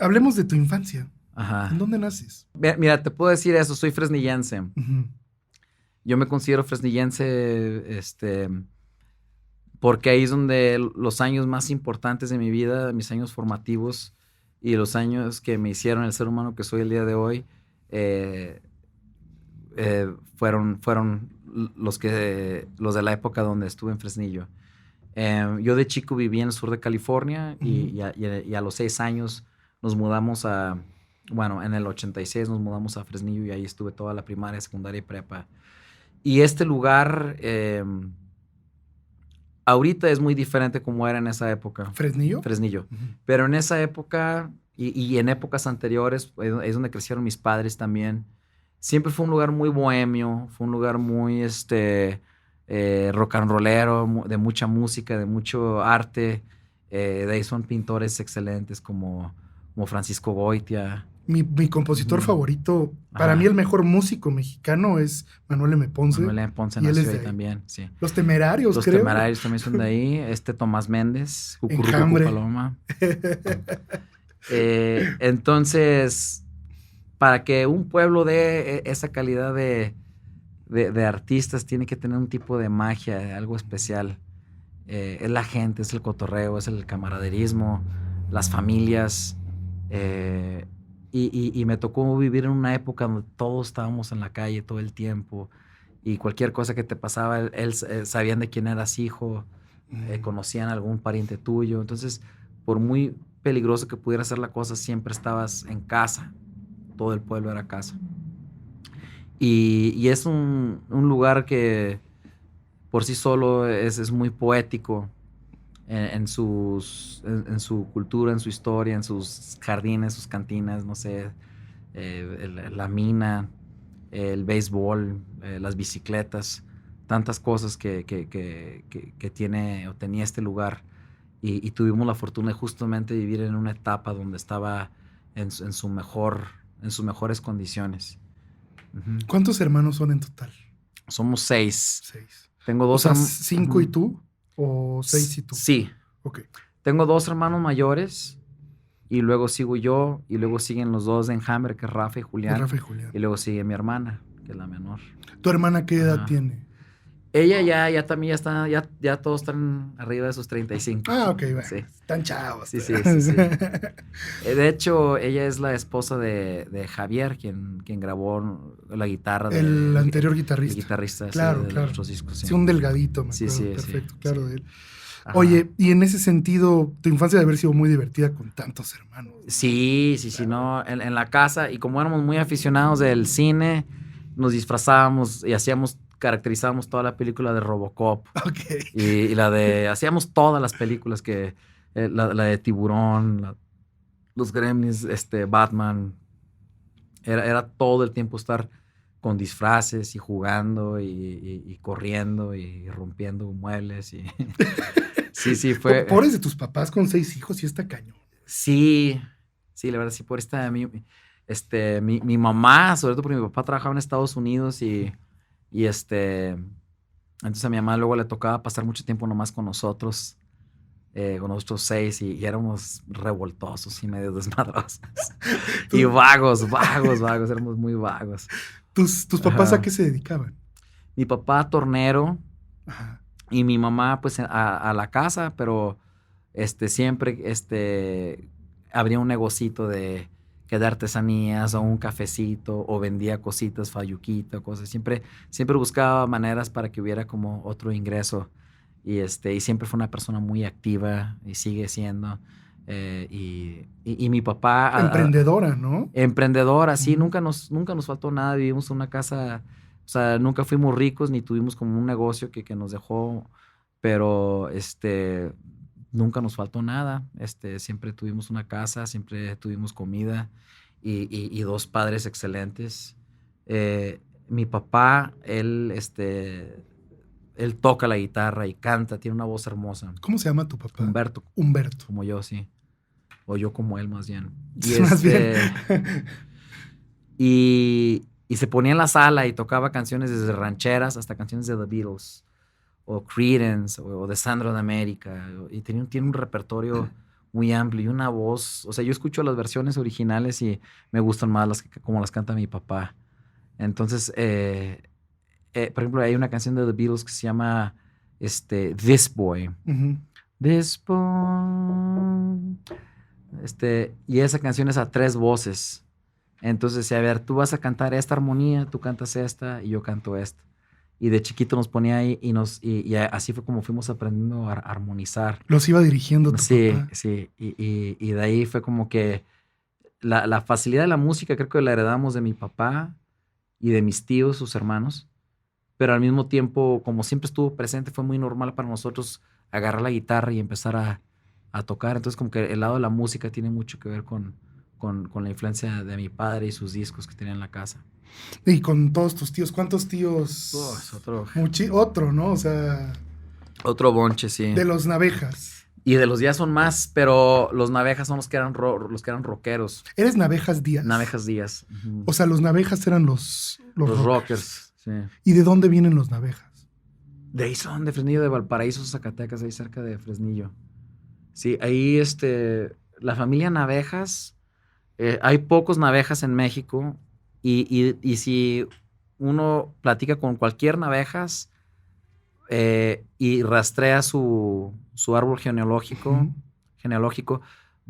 Hablemos de tu infancia. Ajá. ¿En dónde naces? Mira, te puedo decir eso, soy fresnillense. Ujú. Yo me considero fresnillense, porque ahí es donde los años más importantes de mi vida, mis años formativos y los años que me hicieron el ser humano que soy el día de hoy, eh, fueron los de la época donde estuve en Fresnillo. Yo de chico viví en el sur de California y a los 6 años nos mudamos en el 86 nos mudamos a Fresnillo y ahí estuve toda la primaria, secundaria y prepa. Y este lugar ahorita es muy diferente como era en esa época. ¿Fresnillo? Fresnillo. Ujú. Pero en esa época y en épocas anteriores, es donde crecieron mis padres también. Siempre fue un lugar muy bohemio, fue un lugar muy rock and rollero, de mucha música, de mucho arte. De ahí son pintores excelentes como Francisco Goitia. Mi compositor favorito, para Ajá. mí el mejor músico mexicano es Manuel M. Ponce. Manuel M. Ponce y él es nació de ahí ahí. también, sí. Los Temerarios, Los creo. Temerarios también son de ahí. Tomás Méndez, Cucurrucucu Enjambre. Paloma. Entonces, para que un pueblo dé esa calidad de artistas, tiene que tener un tipo de magia, algo especial. Es la gente, es el cotorreo, es el camaraderismo, las familias. Y me tocó vivir en una época donde todos estábamos en la calle todo el tiempo y cualquier cosa que te pasaba, sabían de quién eras hijo, conocían a algún pariente tuyo. Entonces, por muy peligroso que pudiera ser la cosa, siempre estabas en casa. Todo el pueblo era casa. Y es un lugar que por sí solo es muy poético en su cultura, en su historia, en sus jardines, sus cantinas, no sé, la mina, el béisbol, las bicicletas, tantas cosas que tiene o tenía este lugar. Y tuvimos la fortuna de justamente vivir en una etapa donde estaba en sus mejores condiciones. Uh-huh. ¿Cuántos hermanos son en total? Somos 6. 6. Tengo 2 hermanos. ¿5 y tú? ¿O 6 y tú? Sí. Ok. Tengo 2 hermanos mayores y luego sigo yo y luego siguen los 2 de Enjambre, que es Rafa y Julián. Y luego sigue mi hermana, que es la menor. ¿Tu hermana qué edad tiene? Ella ya también está, ya todos están arriba de sus 35. Ah, ok, bueno. Sí. Están chavos. Sí. De hecho, ella es la esposa de Javier, quien grabó la guitarra. El anterior guitarrista. El guitarrista claro. de los discos. Sí, un delgadito, me acuerdo. Sí, perfecto, claro de él. Ajá. Oye, y en ese sentido, tu infancia debe haber sido muy divertida con tantos hermanos. Sí, claro. No, en la casa, y como éramos muy aficionados del cine, nos disfrazábamos y caracterizábamos toda la película de Robocop. Okay. Y hacíamos todas las películas la de Tiburón, los Gremlins, Batman. Era todo el tiempo estar con disfraces y jugando y corriendo y rompiendo muebles. Sí, fue. Pobres de tus papás con 6 hijos y está cañón. Sí, la verdad, sí, por mi mamá, sobre todo porque mi papá trabajaba en Estados Unidos y entonces a mi mamá luego le tocaba pasar mucho tiempo nomás con nosotros 6 y éramos revoltosos y medio desmadrosos. Y vagos, éramos muy vagos. ¿Tus papás a qué se dedicaban? Mi papá tornero. Ajá. Y mi mamá pues a la casa, pero siempre abría un negocito de artesanías o un cafecito o vendía cositas, fayuquita, cosas. Siempre buscaba maneras para que hubiera como otro ingreso. Y siempre fue una persona muy activa y sigue siendo. Y mi papá... Emprendedora, ¿no? Emprendedora, sí. Nunca nos faltó nada. Vivimos en una casa... O sea, nunca fuimos ricos ni tuvimos como un negocio que nos dejó, pero nunca nos faltó nada. Siempre tuvimos una casa, siempre tuvimos comida y 2 padres excelentes. Mi papá, él toca la guitarra y canta, tiene una voz hermosa. ¿Cómo se llama tu papá? Humberto. Humberto. Como yo, sí. O yo como él, más bien. Y más bien. Y se ponía en la sala y tocaba canciones desde rancheras hasta canciones de The Beatles o Creedence o de Sandro de América. Y tiene un repertorio muy amplio y una voz. O sea, yo escucho las versiones originales y me gustan más como las canta mi papá. Entonces, por ejemplo, hay una canción de The Beatles que se llama This Boy. Ujú. This Boy. Y esa canción es a 3 voces. Entonces, a ver, tú vas a cantar esta armonía, tú cantas esta y yo canto esta. Y de chiquito nos ponía ahí y así fue como fuimos aprendiendo a armonizar. Los iba dirigiendo tu Sí, papá. sí. Y de ahí fue como que la facilidad de la música creo que la heredamos de mi papá y de mis tíos, sus hermanos. Pero al mismo tiempo, como siempre estuvo presente, fue muy normal para nosotros agarrar la guitarra y empezar a tocar. Entonces, como que el lado de la música tiene mucho que ver con la influencia de mi padre y sus discos que tenía en la casa. Y con todos tus tíos, ¿cuántos tíos? Oh, es otro Otro, ¿no? O sea, bonche, sí. de los Navejas. Y de los Díaz son más, pero los Navejas son los que eran rockeros. Eres Navejas Díaz. Navejas Díaz. Uh-huh. O sea, los Navejas eran los rockers. Sí. ¿Y de dónde vienen los Navejas? De ahí son, de Fresnillo, de Valparaíso, Zacatecas, ahí cerca de Fresnillo. Sí, ahí la familia Navejas, hay pocos Navejas en México y si uno platica con cualquier Navejas y rastrea su árbol genealógico,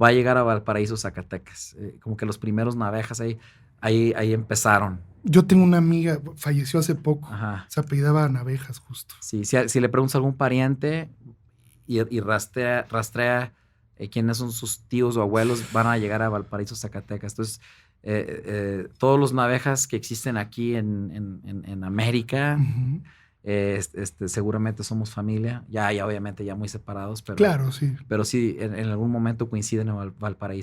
va a llegar a Valparaíso, Zacatecas. Como que los primeros Navejas ahí empezaron. Yo tengo una amiga, falleció hace poco. Ajá. Se apellidaba Navejas, justo. Sí, si le preguntas a algún pariente y rastrea quiénes son sus tíos o abuelos, van a llegar a Valparaíso, Zacatecas. Entonces, todos los Navejas que existen aquí en América, seguramente somos familia. Ya obviamente ya muy separados, pero, claro, sí. Pero sí, en algún momento coinciden en Valparaíso.